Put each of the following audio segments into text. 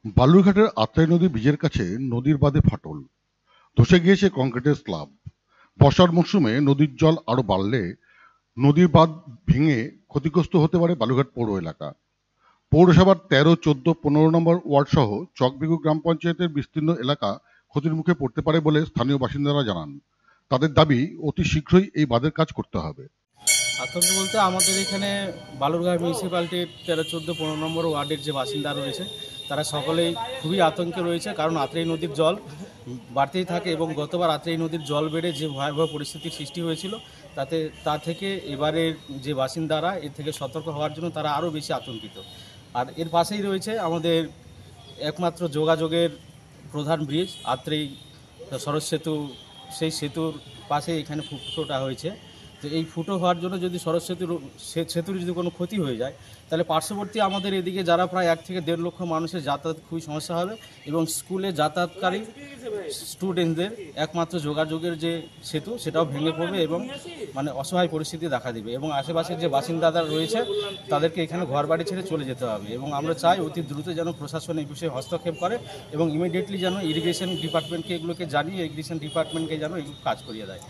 বালুরঘাটের আত্রাই নদী ব্রিজের কাছে নদীর বাঁধে ফাটল, ধসে গিয়েছে কংক্রিটের স্ল্যাব। বর্ষার মরশুমে নদীর জল আরো বাড়লে নদীর বাঁধ ভেঙে ক্ষতিগ্রস্ত হতে পারে বালুরঘাট পৌর এলাকা। পৌরসভার ১৩, ১৪, ১৫ নম্বর ওয়ার্ড সহ চকবিঘু গ্রাম পঞ্চায়েতের বিস্তীর্ণ এলাকা ক্ষতির মুখে পড়তে পারে বলে স্থানীয় বাসিন্দারা জানান। তাদের দাবি, অতি শীঘ্রই এই বাঁধের কাজ করতে হবে। আতঙ্ক বলতে আমাদের এখানে বালুরঘাট মিউনিসিপ্যালিটির ১৩, ১৪, ১৫ নম্বর ওয়ার্ডের যে বাসিন্দা রয়েছে তারা সকলেই খুবই আতঙ্কে রয়েছে, কারণ আত্রাই নদীর জল বাড়তেই থাকে এবং গতবার আত্রাই নদীর জল বেড়ে যে ভয়াবহ পরিস্থিতির সৃষ্টি হয়েছিল তা থেকে এবারের যে বাসিন্দারা এর থেকে সতর্ক হওয়ার জন্য তারা আরও বেশি আতঙ্কিত। আর এর পাশেই রয়েছে আমাদের একমাত্র যোগাযোগের প্রধান ব্রিজ আত্রাই সরস্বতী সেতু, সেই সেতুর পাশে এখানে ফুটোটা হয়েছে। তো এই ফুটো হওয়ার জন্য যদি সেতুর যদি কোনো ক্ষতি হয়ে যায় তাহলে পার্শ্ববর্তী আমাদের এদিকে যারা প্রায় ১ থেকে ১.৫ লক্ষ মানুষের যাতায়াত খুবই সমস্যা হবে এবং স্কুলে যাতায়াতকারী স্টুডেন্টদের একমাত্র যোগাযোগের যে সেতু সেটাও ভেঙে পড়বে এবং অসহায় পরিস্থিতি দেখা দেবে এবং আশেপাশের যে বাসিন্দারা রয়েছে তাদেরকে এখানে ঘর বাড়ি ছেড়ে চলে যেতে হবে এবং আমরা চাই অতি দ্রুত যেন প্রশাসন এই বিষয়ে হস্তক্ষেপ করে এবং ইমিডিয়েটলি যেন ইরিগেশন ডিপার্টমেন্টকে এগুলোকে জানিয়ে ইরিগেশন ডিপার্টমেন্টকে যেন এগুলো কাজ করিয়ে দেয়।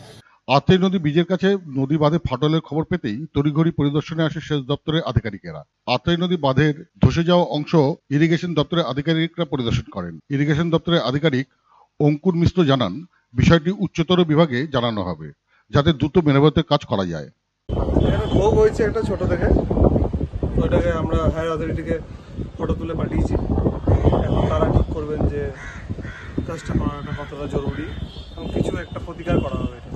আত্রাই নদী ব্রিজের কাছে নদী বাঁধে ফাটলের খবর পেতেই তড়িঘড়ি পরিদর্শনে আসে সেচ দপ্তরের আধিকারিকেরা। আত্রাই নদী বাঁধের ধসে যাওয়া অংশ ইরিগেশন দপ্তরের আধিকারিকরা পরিদর্শন করেন। ইরিগেশন দপ্তরের আধিকারিক অঙ্কুর মিশ্র জানান, বিষয়টি উচ্চতর বিভাগে জানানো হবে যাতে দ্রুত মেরামতের কাজ করা যায়। ভোগ হয়েছে একটা ছোট থেকে, ওইটাকে আমরা হায়ার অথরিটিকে ফটো তুলে পাঠিয়েছি। এখন তারা ঠিক করবেন যে কাজটা করাটা কতটা জরুরি এবং কিছু একটা প্রতিকার করা হবে এটা।